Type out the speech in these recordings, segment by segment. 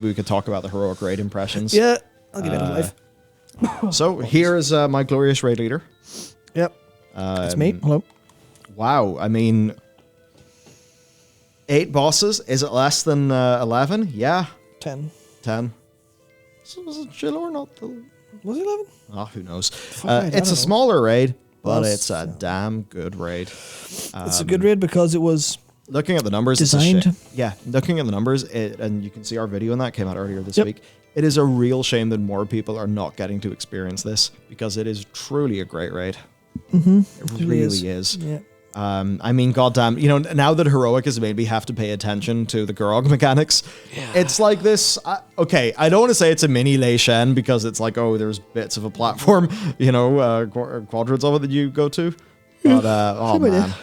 we could talk about the heroic raid impressions. Yeah, I'll give it a life. So here is my glorious raid leader. Yep. It's me. Hello. Wow. I mean, 8 bosses. Is it less than 11? Yeah. 10. 10. So was it chill or not? Was it 11? Oh, who knows? Right, it's a smaller raid, but Well, it's a damn good raid. It's a good raid because it was looking at the numbers. designed. It's a yeah, looking at the numbers, and you can see our video on that came out earlier this Yep. week. It is a real shame that more people are not getting to experience this because it is truly a great raid. Mm-hmm. It really is. Yeah. I mean, goddamn, now that heroic has made me have to pay attention to the Kurog mechanics, it's like this. Okay, I don't want to say it's a mini Lei Shen because it's like, oh, there's bits of a platform, quadrants of it that you go to. But oh man,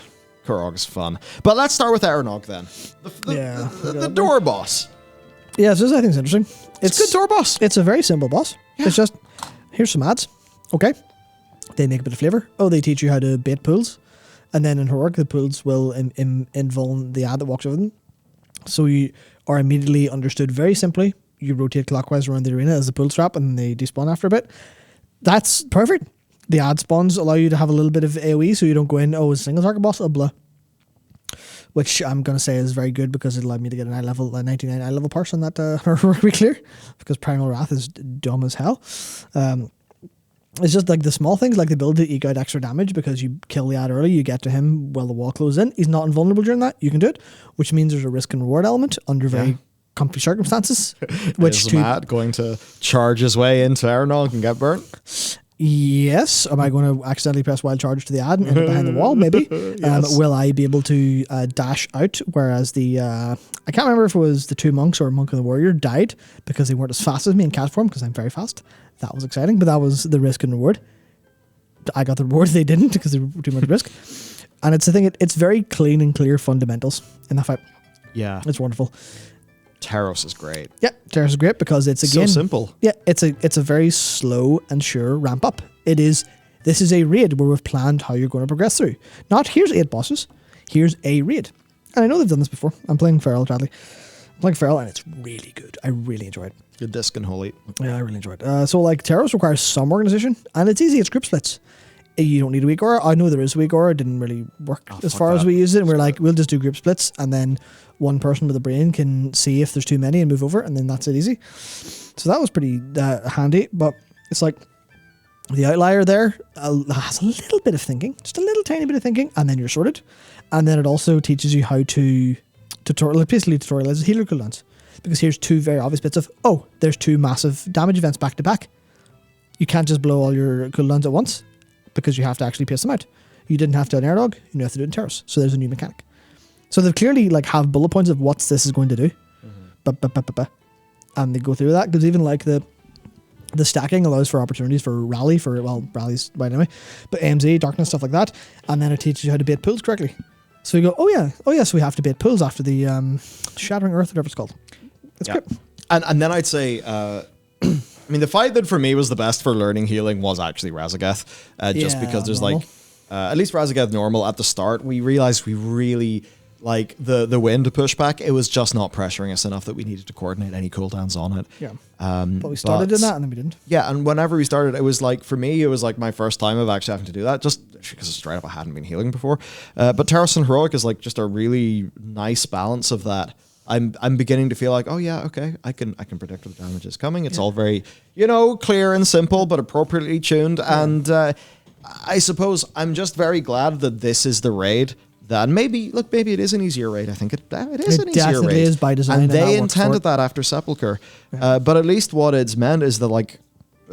Kurog's fun. But let's start with Eranog then. The door boss. Yeah, so this I think is interesting. It's a good door boss. It's a very simple boss. Yeah. It's just, here's some ads. Okay. They make a bit of flavor. Oh, they teach you how to bait pools. And then in heroic, the pools will invuln the ad that walks over them. So you are immediately understood very simply. You rotate clockwise around the arena as the pools trap and they despawn after a bit. That's perfect. The ad spawns allow you to have a little bit of AoE so you don't go in, oh, it's a single target boss, blah. Which I'm going to say is very good because it allowed me to get a 99 eye level parse on that heroic clear because Primal Wrath is dumb as hell. It's just like the small things, like the ability to eke out extra damage because you kill the ad early, you get to him while the wall closes in. He's not invulnerable during that. You can do it, which means there's a risk and reward element under very comfy circumstances. Which is Matt going to charge his way into Eranog and get burnt? Yes. Am I going to accidentally press wild charge to the ad and end up behind the wall? Maybe. Yes. Will I be able to dash out? Whereas the I can't remember if it was the 2 monks or Monk and the Warrior died because they weren't as fast as me in cat form because I'm very fast. That was exciting, but that was the risk and reward. I got the reward, they didn't because they were too much risk. And it's the thing, it's very clean and clear fundamentals in that fight. Yeah. It's wonderful. Terros is great. Yeah, Terros is great because it's again so simple. Yeah, it's a very slow and sure ramp up. This is a raid where we've planned how you're going to progress through. Not here's 8 bosses, here's a raid. And I know they've done this before. I'm playing Feral, sadly. I'm playing Feral and it's really good. I really enjoy it. Good disc and holy. Yeah, I really enjoy it. So like Terros requires some organization and it's easy. It's group splits. You don't need a weak aura. I know there is a weak aura. It didn't really work as far as we used it. And we're like, we'll just do group splits and then one person with a brain can see if there's too many and move over and then that's it easy. So that was pretty handy, but it's like the outlier there has a little bit of thinking, just a little tiny bit of thinking, and then you're sorted. And then it also teaches you how to tutorialize healer cooldowns. Because here's 2 very obvious bits of, there's 2 massive damage events back to back. You can't just blow all your cooldowns at once because you have to actually pace them out. You didn't have to in Eranog, you have to do it in Terros. So there's a new mechanic. So they've clearly have bullet points of what this is going to do. And they go through that because even like the stacking allows for opportunities for rally rallies right anyway, but AMZ, darkness, stuff like that. And then it teaches you how to bait pools correctly. So you go, so we have to bait pools after the Shattering Earth, whatever it's called. It's great. And then I'd say, the fight that for me was the best for learning healing was actually Razageth, just because there's normal. At least Razageth normal at the start, we realized we really like the wind pushback. It was just not pressuring us enough that we needed to coordinate any cooldowns on it. Yeah. But we started in that and then we didn't. Yeah, and whenever we started, it was like, for me, it was like my first time of actually having to do that, just because straight up I hadn't been healing before. But Terros and Heroic is like just a really nice balance of that. I'm beginning to feel like, I can predict the damage is coming. It's all very, clear and simple, but appropriately tuned. Yeah. And I suppose I'm just very glad that this is the raid. That maybe it is an easier raid. I think it is an easier raid. It definitely is by design. And they intended that after Sepulchre. Yeah. But at least what it's meant is that, like,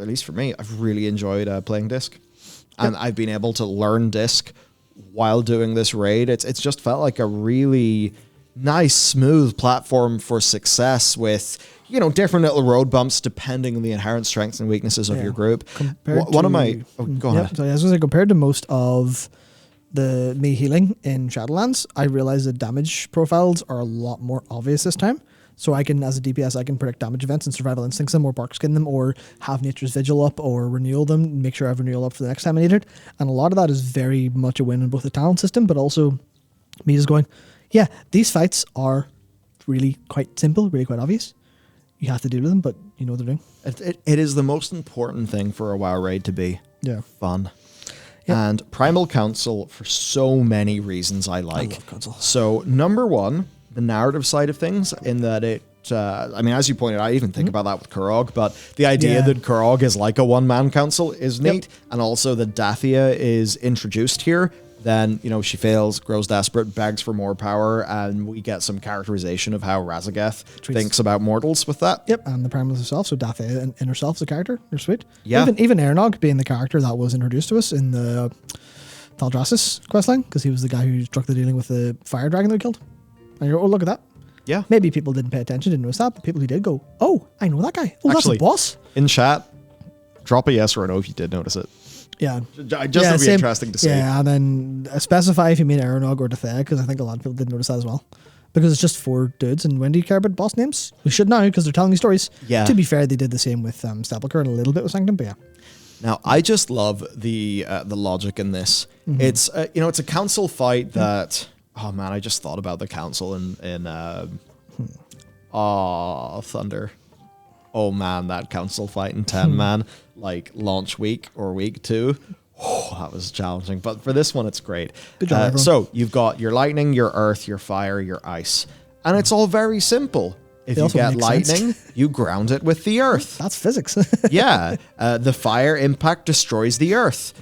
at least for me, I've really enjoyed playing Disc. And I've been able to learn Disc while doing this raid. It's just felt like a really nice, smooth platform for success with, different little road bumps depending on the inherent strengths and weaknesses of your group. Go on. So I was going to say, compared to most of me healing in Shadowlands, I realized that damage profiles are a lot more obvious this time. So I can, as a DPS, I can predict damage events and survival instincts them, or bark skin them, or have Nature's Vigil up, or renewal them, make sure I have renewal up for the next time I need it. And a lot of that is very much a win in both the talent system, but also me just going, these fights are really quite simple, really quite obvious. you have to deal with them, but you know what they're doing. It is the most important thing for a WoW raid to be fun. Yep. And Primal Council, for so many reasons I like. I love Council. So, number one, the narrative side of things, in that it, I mean, as you pointed out, I even think about that with Kurog, but the idea that Kurog is like a one-man council is neat, and also that Dathea is introduced here. Then, you know, she fails, grows desperate, begs for more power, and we get some characterization of how Razageth thinks about mortals with that. Yep, and the Primal herself, so Dathea in herself is a character. They're sweet. Yeah. Even Eranog being the character that was introduced to us in the Thaldraszus questline, because he was the guy who struck the dealing with the fire dragon that we killed. And you're, oh, look at that. Yeah. Maybe people didn't pay attention, didn't notice that, but people who did go, oh, I know that guy. Oh, Actually, that's a boss. In chat, drop a yes or a no if you did notice it. Yeah. Just to be interesting to see. Yeah, and then specify if you mean Eranog or Dathea, because I think a lot of people did notice that as well. Because it's just 4 dudes, and when do you care about boss names? We should now, because they're telling you stories. Yeah. To be fair, they did the same with Sepulchre and a little bit with Sanctum, but yeah. Now, I just love the logic in this. Mm-hmm. It's it's a council fight that. Oh man, I just thought about the council in Thunder. Oh man, that council fight in 10 man, like launch week or week 2. Oh, that was challenging. But for this one, it's great. Good job, everyone. So you've got your lightning, your earth, your fire, your ice. And it's all very simple. If you get lightning, you ground it with the earth. That's physics. Yeah. The fire impact destroys the earth.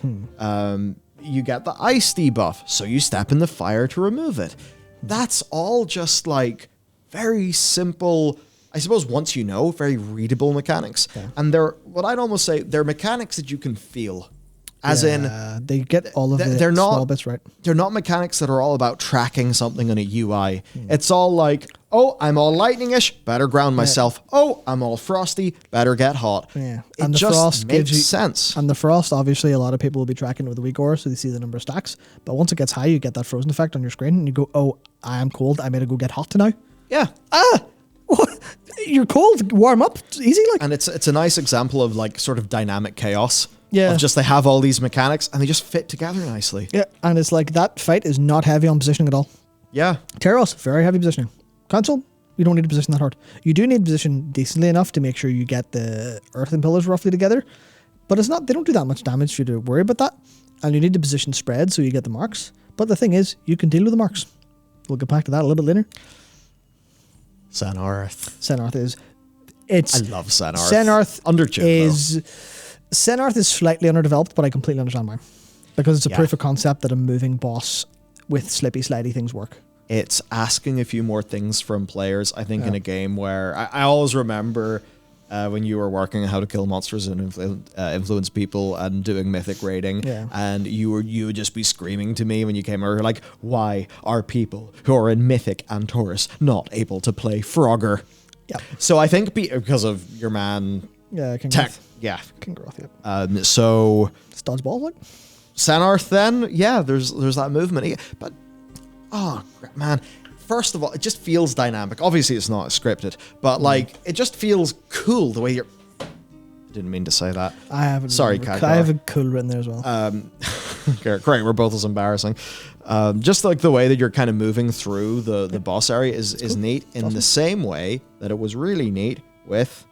You get the ice debuff, so you step in the fire to remove it. That's all just like very simple, I suppose once you know, very readable mechanics. Yeah. And they're, what I'd almost say, they're mechanics that you can feel. As in, they get all of the small bits right. They're not mechanics that are all about tracking something on a UI. It's all like, oh, I'm all lightning-ish, better ground myself. Oh, I'm all frosty, better get hot. Yeah, and the frost makes sense. And the frost, obviously, a lot of people will be tracking it with a weak aura, so they see the number of stacks. But once it gets high, you get that frozen effect on your screen, and you go, oh, I am cold. I better go get hot now. Yeah. What? You're cold. Warm up. It's easy, like. And it's a nice example of like sort of dynamic chaos. Yeah. Of just they have all these mechanics and they just fit together nicely. Yeah, and it's like that fight is not heavy on positioning at all. Yeah. Terros, very heavy positioning. Council, you don't need to position that hard. You do need to position decently enough to make sure you get the earth and pillars roughly together. But it's not, they don't do that much damage for you to worry about that. And you need to position spread so you get the marks. But the thing is, you can deal with the marks. We'll get back to that a little bit later. Sennarth. Sennarth is... I love Sennarth. Sennarth Sennarth is slightly underdeveloped, but I completely understand why. Because it's a proof of concept that a moving boss with slippy, slidey things work. It's asking a few more things from players, I think, in a game where... I always remember when you were working on how to kill monsters and influence people and doing mythic raiding, and you would just be screaming to me when you came over, like, why are people who are in mythic and Taurus not able to play Frogger? Yeah. So I think because of your man... Yeah, King Groth, yeah. So... It's dodgeball, what? Sennarth then, there's that movement. But, oh, man. First of all, it just feels dynamic. Obviously, it's not scripted, but, like, it just feels cool the way you're... I didn't mean to say that. I haven't. Sorry, Kaggar. I have a cool written there as well. Great, we're both as embarrassing. Just like the way that you're kind of moving through the boss area is cool. Neat in the same way that it was really neat with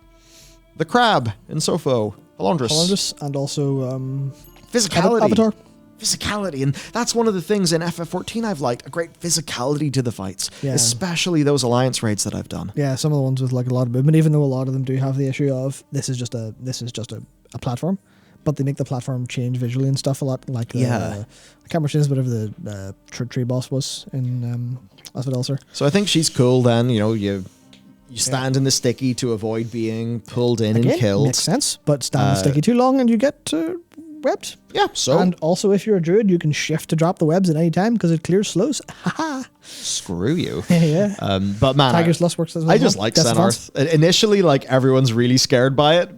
the crab in Sopho, Halondrus, and also physicality. Avatar. Physicality, and that's one of the things in FF14 I've liked, a great physicality to the fights, especially those alliance raids that I've done. Yeah, some of the ones with like a lot of movement, even though a lot of them do have the issue of this is just a platform, but they make the platform change visually and stuff a lot. Like I can't remember whatever the tree boss was in Asphodelsar. So I think she's cool. Then you stand in the sticky to avoid being pulled in and killed. Makes sense, but stand in the sticky too long and you get webbed. Yeah, so... And also, if you're a druid, you can shift to drop the webs at any time because it clears slows. Haha. Screw you. Yeah. But man... Tiger's Lust works as well. I just like Sennarth. Initially, like, everyone's really scared by it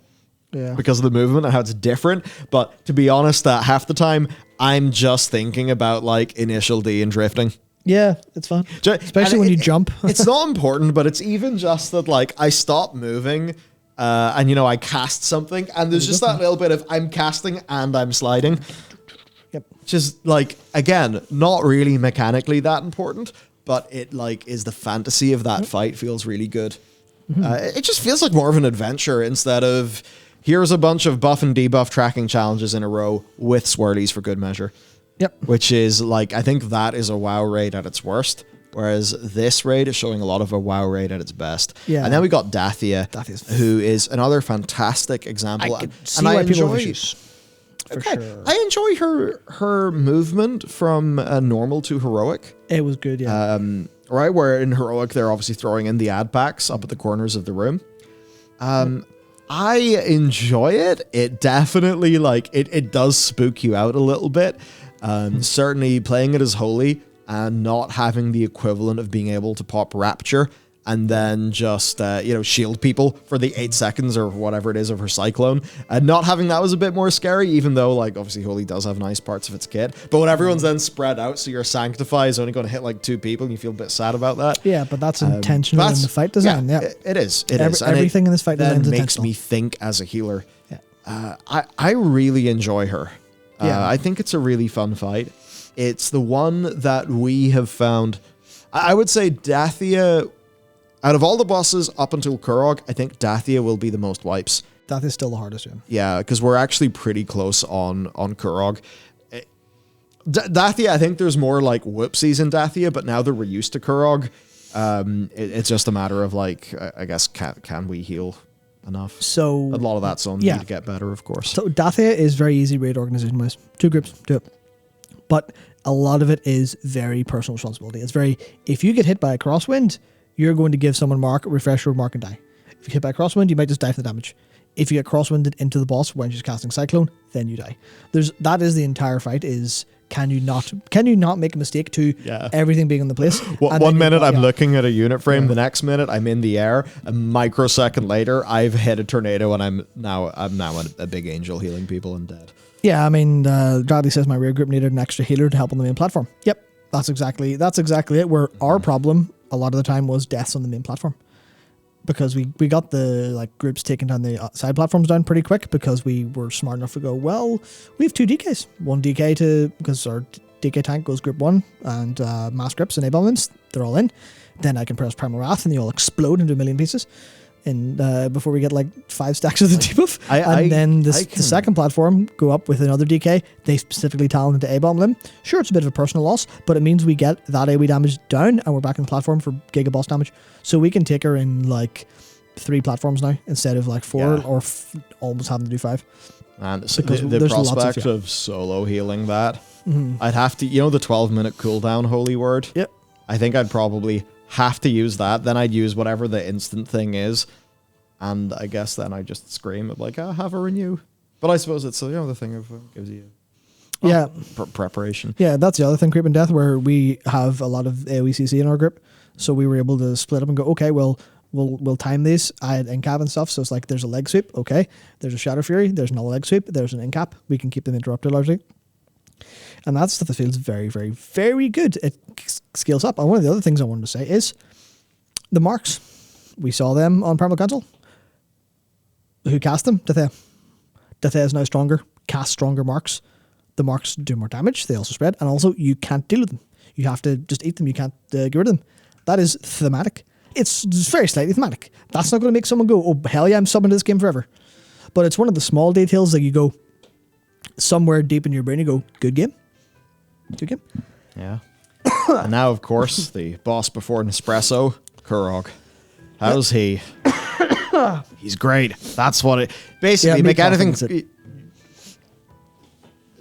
because of the movement and how it's different. But to be honest, half the time, I'm just thinking about, like, initial D and drifting. Yeah, it's fun. Especially when you jump. It's not important, but it's even just that, like, I stop moving... and I cast something, and there's just that little bit of I'm casting and I'm sliding. Yep. Which is like, again, not really mechanically that important, but it like is the fantasy of that fight feels really good. It just feels like more of an adventure instead of here's a bunch of buff and debuff tracking challenges in a row with swirlies for good measure. Yep. Which is like, I think that is a WoW raid at its worst. Whereas this raid is showing a lot of a WoW raid at its best. Yeah. And then we got Dathea, Dathia's who is another fantastic example. I could see why people have issues. For sure. I enjoy her movement from normal to heroic. It was good, yeah. Right, where in heroic they're obviously throwing in the ad packs up at the corners of the room. I enjoy it. It definitely it does spook you out a little bit. Certainly playing it as holy and not having the equivalent of being able to pop rapture and then just shield people for the 8 seconds or whatever it is of her cyclone, and not having that was a bit more scary, even though obviously holy does have nice parts of its kit, but when everyone's then spread out, so your sanctify is only going to hit 2 people and you feel a bit sad about that. Yeah, but that's intentional in the fight design. Yeah, it is. Everything in this fight design makes me think as a healer. Yeah. I really enjoy her. I think it's a really fun fight. It's the one that we have found. I would say Dathea, out of all the bosses up until Kurog, I think Dathea will be the most wipes. Dathea's still the hardest, yeah. Yeah, because we're actually pretty close on Kurog. Dathea, I think there's more whoopsies in Dathea, but now that we're used to Kurog, it's just a matter of I guess, can we heal enough? So a lot of that's on me to get better, of course. So Dathea is very easy raid organization wise. 2 groups, do it. But a lot of it is very personal responsibility. It's very, if you get hit by a crosswind, you're going to give someone mark, refresher, mark, and die. If you get hit by a crosswind, you might just die from the damage. If you get crosswinded into the boss when she's casting Cyclone, then you die. That is the entire fight. Is can you not make a mistake to everything being in the place? One minute I'm looking at a unit frame, the next minute I'm in the air. A microsecond later, I've hit a tornado and I'm now a big angel healing people and dead. Yeah, I mean, Bradley says my rear group needed an extra healer to help on the main platform. Yep, that's exactly it. Where our problem a lot of the time was deaths on the main platform, because we got the groups taking down the side platforms down pretty quick because we were smart enough to go, well, we have 2 DKs, 1 DK because our DK tank goes group 1 and mass grips and A-bombs, they're all in. Then I can press Primal Wrath and they all explode into a million pieces. And before we get 5 stacks of the debuff, then the second platform go up with another DK. They specifically talent into A-bomb limb. Sure, it's a bit of a personal loss, but it means we get that AoE damage down, and we're back in the platform for Giga boss damage. So we can take her in 3 platforms now instead of 4 or almost having to do 5. And the prospect of solo healing that, I'd have to, the 12-minute cooldown holy word. Yep. I think I'd probably have to use that. Then I'd use whatever the instant thing is, and I guess then I just scream of have a renew. But I suppose it's the thing of gives you preparation. Yeah, that's the other thing, Creep and Death, where we have a lot of AoE CC in our group, so we were able to split up and go, okay, well, we'll time these. I had incap and stuff, so it's there's a leg sweep, okay, there's a Shadow Fury, there's another leg sweep, there's an incap. We can keep them interrupted largely. And that stuff that feels very, very, very good. It scales up. And one of the other things I wanted to say is the marks. We saw them on Primal Council. Who cast them? Dathea. Dathea is now stronger. Cast stronger marks. The marks do more damage. They also spread. And also, you can't deal with them. You have to just eat them. You can't get rid of them. That is thematic. It's very slightly thematic. That's not going to make someone go, oh, hell yeah, I'm subbing to this game forever. But it's one of the small details that you go somewhere deep in your brain, you go, good game. Good game. Yeah. And now, of course, the boss before Nespresso, Kurog. How's he? He's great. That's what it... Basically, make anything...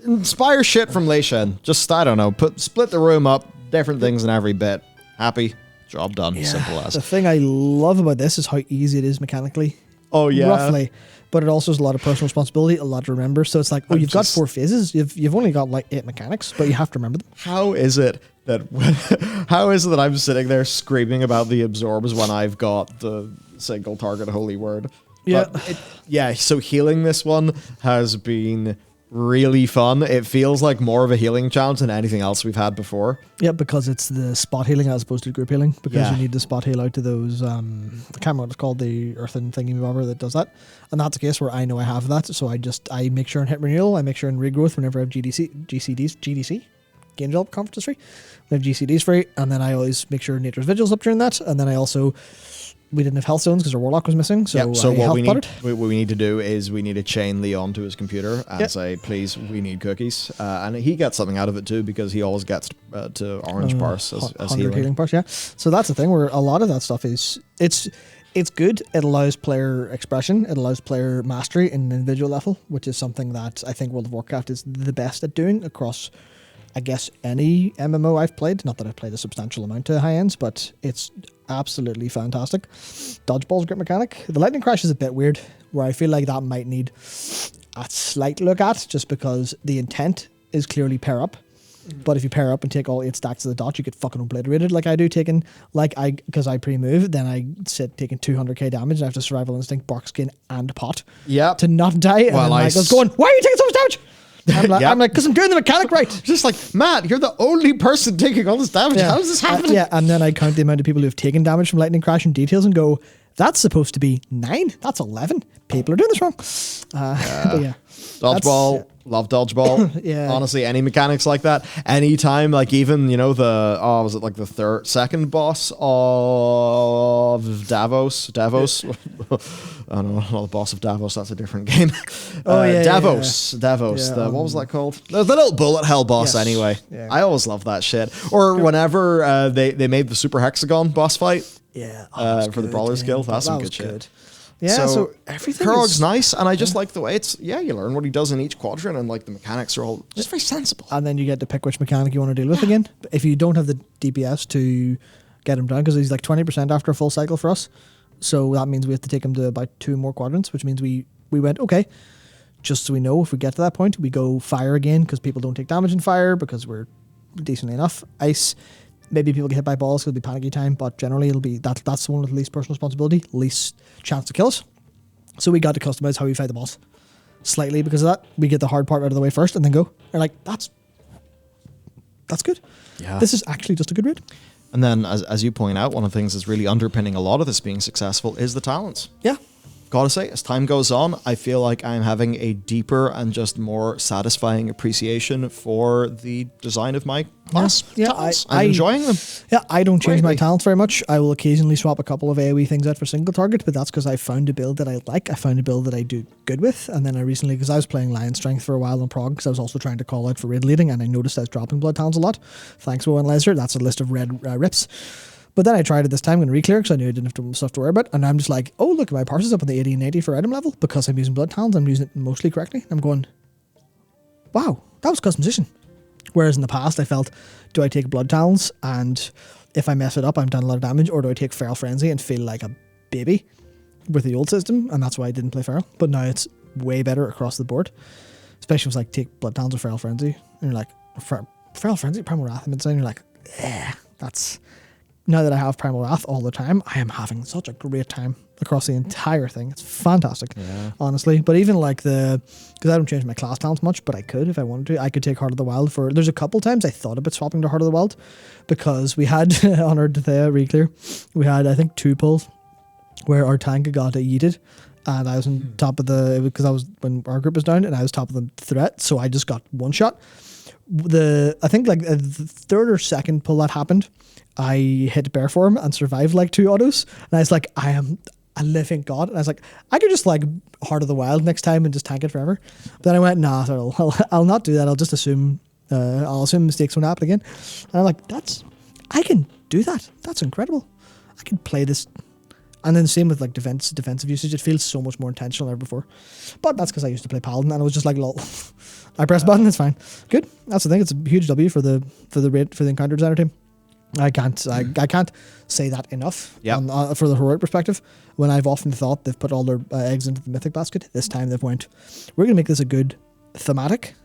Inspire shit from Lei Shen. Just, I don't know, split the room up, different things in every bit. Happy, job done, simple as. The thing I love about this is how easy it is mechanically. Oh, yeah. Roughly. But it also has a lot of personal responsibility, a lot to remember. So it's you've got 4 phases. You've only got 8 mechanics, but you have to remember them. How is it that I'm sitting there screaming about the absorbs when I've got the single target holy word? Yeah. So healing this one has been really fun. It feels like more of a healing challenge than anything else we've had before. Yeah, because it's the spot healing as opposed to group healing. Because you need to spot heal out to those, I can't remember what it's called, the earthen thingy bobber that does that. And that's a case where I know I have that, so I make sure and hit renewal. I make sure and regrowth whenever I have GDC. Game Development Conference is free. We have GCD's free, and then I always make sure Nature's Vigil's up during that, and then I also... We didn't have health zones because our warlock was missing, so yeah, so I what we need to do is we need to chain Leon to his computer and say, please, we need cookies. And he gets something out of it too, because he always gets to orange bars as healing bars, yeah. So that's the thing where a lot of that stuff is it's good. It allows player expression, it allows player mastery in an individual level, which is something that I think World of Warcraft is the best at doing across, I guess, any MMO I've played. Not that I've played a substantial amount of high ends, but it's absolutely fantastic. Dodgeball's a great mechanic. The lightning crash is a bit weird, where I feel like that might need a slight look at, just because the intent is clearly pair up. But if you pair up and take all 8 stacks of the dot, you get fucking obliterated like I do, because I pre-move, then I sit taking 200k damage and I have to survival instinct, bark skin, and pot to not die. And then Michael's going, why are you taking so much damage? I'm like, because I'm doing the mechanic right. Just like, Matt, you're the only person taking all this damage. How is this happening? And then I count the amount of people who have taken damage from lightning crash in details and go, that's supposed to be 9. That's 11. People are doing this wrong. But yeah. Dodgeball. Love dodgeball. Yeah. Honestly, any mechanics like that. Anytime, like even, was it like the second boss of Davos? Oh no, not the boss of Davos, that's a different game. Davos. What was that called? The little bullet hell boss, anyway. Yeah. I always love that shit. Or whenever they made the Super Hexagon boss fight for the Brawler skill, that's some good shit. Yeah, so everything Kurog's nice, and I just like the way you learn what he does in each quadrant, and like the mechanics are all just very sensible. And then you get to pick which mechanic you want to deal with again. But if you don't have the DPS to get him down, because he's like 20% after a full cycle for us, so that means we have to take him to about 2 more quadrants, which means we went, okay, just so we know if we get to that point, we go fire again, because people don't take damage in fire, because we're decently enough. Ice, maybe people get hit by balls, it'll be panicky time, but generally it'll be that's the one with the least personal responsibility, least chance to kill us. So we got to customize how we fight the boss slightly because of that. We get the hard part out of the way first and then go. We're like, that's good. Yeah. This is actually just a good raid. And then, as you point out, one of the things that's really underpinning a lot of this being successful is the talents. Yeah. Gotta say, as time goes on, I feel like I'm having a deeper and just more satisfying appreciation for the design of my class. Yeah, I'm enjoying them. Yeah, I don't change my talents very much. I will occasionally swap a couple of AoE things out for single target, but that's because I found a build that I like. I found a build that I do good with, and then I recently, because I was playing Lion Strength for a while on Prog, because I was also trying to call out for raid leading, and I noticed I was dropping blood talents a lot. Thanks, VoI and Laser. That's a list of red rips. But then I tried it this time, going to re-clear because I knew I didn't have too stuff to worry about. And I'm just like, oh, look, my parse is up on the 80 and 80 for item level because I'm using blood talents. I'm using it mostly correctly. I'm going, wow, that was customization. Whereas in the past, I felt, do I take blood talents and if I mess it up, I'm done a lot of damage, or do I take Feral Frenzy and feel like a baby with the old system? And that's why I didn't play Feral. But now it's way better across the board. Especially if it's like, take blood talents or Feral Frenzy. And you're like, Feral Frenzy, Primal Wrath. And you're like, yeah, that's... Now that I have Primal Wrath all the time, I am having such a great time across the entire thing. It's fantastic, honestly. But even like because I don't change my class talents much, but I could if I wanted to. I could take Heart of the Wild for... There's a couple times I thought about swapping to Heart of the Wild because we had, on our Dathea re-clear, we had, I think, 2 pulls where our tank got yeeted and I was on top of because I was, when our group was down and I was top of the threat, so I just got 1 shot. I think like the 3rd or 2nd pull that happened, I hit bear form and survived like 2 autos, and I was like, I am a living god. And I was like, I could just like Heart of the Wild next time and just tank it forever. But then I went, nah, I'll not do that. I'll just assume mistakes won't happen again. And I'm like, I can do that. That's incredible. I can play this. And then same with like defensive usage. It feels so much more intentional than ever before. But that's because I used to play Paladin and I was just like, lol. I press button, it's fine. Good. That's the thing. It's a huge W for the encounter designer team. I can't say that enough for the heroic perspective. When I've often thought they've put all their eggs into the mythic basket, this time they've went, we're going to make this a good thematic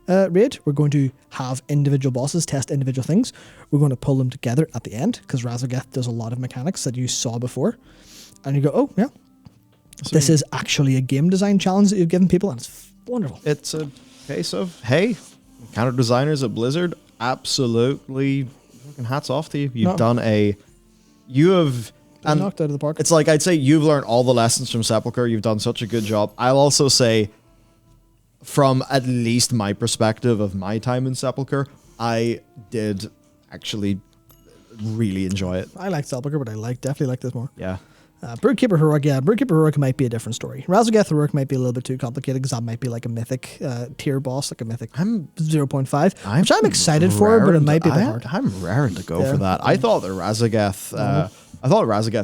raid. We're going to have individual bosses test individual things. We're going to pull them together at the end because Razageth does a lot of mechanics that you saw before. And you go, oh, yeah. So this is actually a game design challenge that you've given people, and it's wonderful. It's a case of, hey, counter designers at Blizzard, absolutely fucking hats off to you. You have knocked out of the park. It's like, I'd say you've learned all the lessons from Sepulchre. You've done such a good job. I'll also say, from at least my perspective of my time in Sepulchre, I did actually really enjoy it. I like Sepulchre, but definitely like this more. Yeah. Broodkeeper Heroic, Broodkeeper Heroic might be a different story. Razageth Heroic might be a little bit too complicated because that might be like a mythic tier boss, like a mythic 0.5, which I'm excited for, but it might be a bit hard. I'm raring to go for that. I thought the Razageth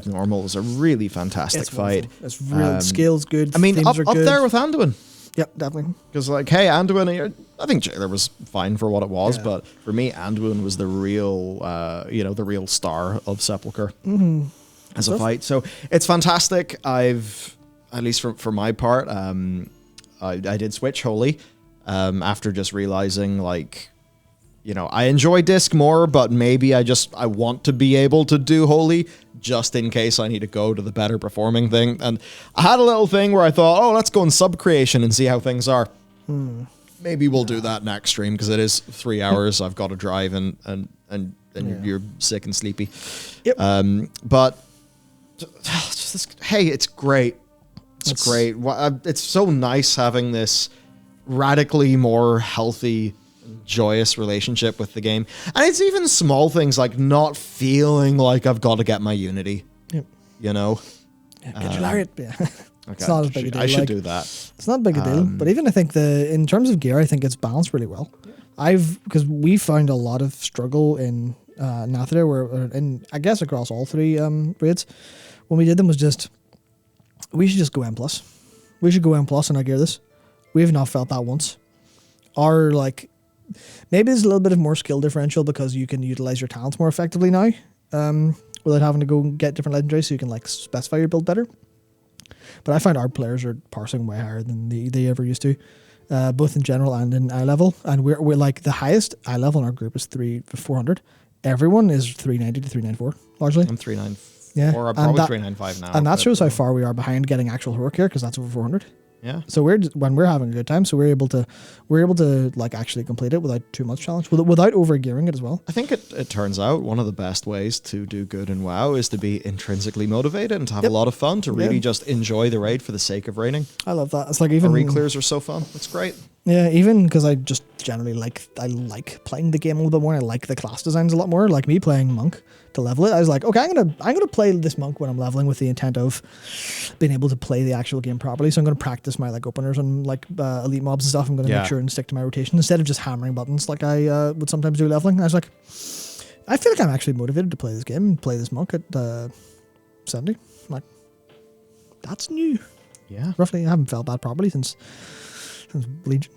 normal was a really fantastic fight. It's real skills good. I mean, up good. there with Anduin. Yep, definitely. Because like, hey, Anduin, I think Jailer was fine for what it was, but for me, Anduin was the real, the real star of Sepulchre. As a fight. So it's fantastic. I've, at least for my part, I did switch Holy after just realizing, like, I enjoy Disc more, but maybe I want to be able to do Holy just in case I need to go to the better performing thing. And I had a little thing where I thought, oh, let's go in sub creation and see how things are. Maybe we'll do that next stream because it is 3 hours. I've got to drive and you're sick and sleepy. Yep. But hey, it's great. It's great. It's so nice having this radically more healthy, joyous relationship with the game. And it's even small things like not feeling like I've got to get my Unity. Yep. Get your Lariat. Yeah. Okay. It's not as big a deal. I should do that. It's not a big a deal. But even I think in terms of gear, I think it's balanced really well. Because we found a lot of struggle in Dathea, and I guess across all three raids, when we did them was just, we should just go M+. We should go M+ and not gear this. We have not felt that once. Our, maybe there's a little bit of more skill differential because you can utilize your talents more effectively now, without having to go get different legendaries, so you can specify your build better. But I find our players are parsing way higher than they ever used to, both in general and in eye level. And we're like the highest eye level in our group is 400. Everyone is 390 to 394 largely. I'm 394. Yeah, or I'm probably 395 now. And that shows how far we are behind getting actual heroic gear because that's over 400. Yeah. So when we're having a good time, so we're able to actually complete it without too much challenge, without over gearing it as well. I think it turns out one of the best ways to do good in WoW is to be intrinsically motivated and to have a lot of fun, to really just enjoy the raid for the sake of raiding. I love that. It's like even re-clears are so fun. It's great. Yeah, even because I just generally like playing the game a little bit more. And I like the class designs a lot more. Like me playing monk to level it, I was like, okay, I'm gonna play this monk when I'm leveling with the intent of being able to play the actual game properly. So I'm gonna practice my openers and elite mobs and stuff. I'm gonna make sure and stick to my rotation instead of just hammering buttons like I would sometimes do leveling. I was like, I feel like I'm actually motivated to play this game and play this monk at 70. Like, that's new. Yeah, roughly. I haven't felt that properly since Legion.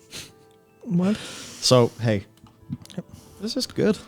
What? So hey, this is good.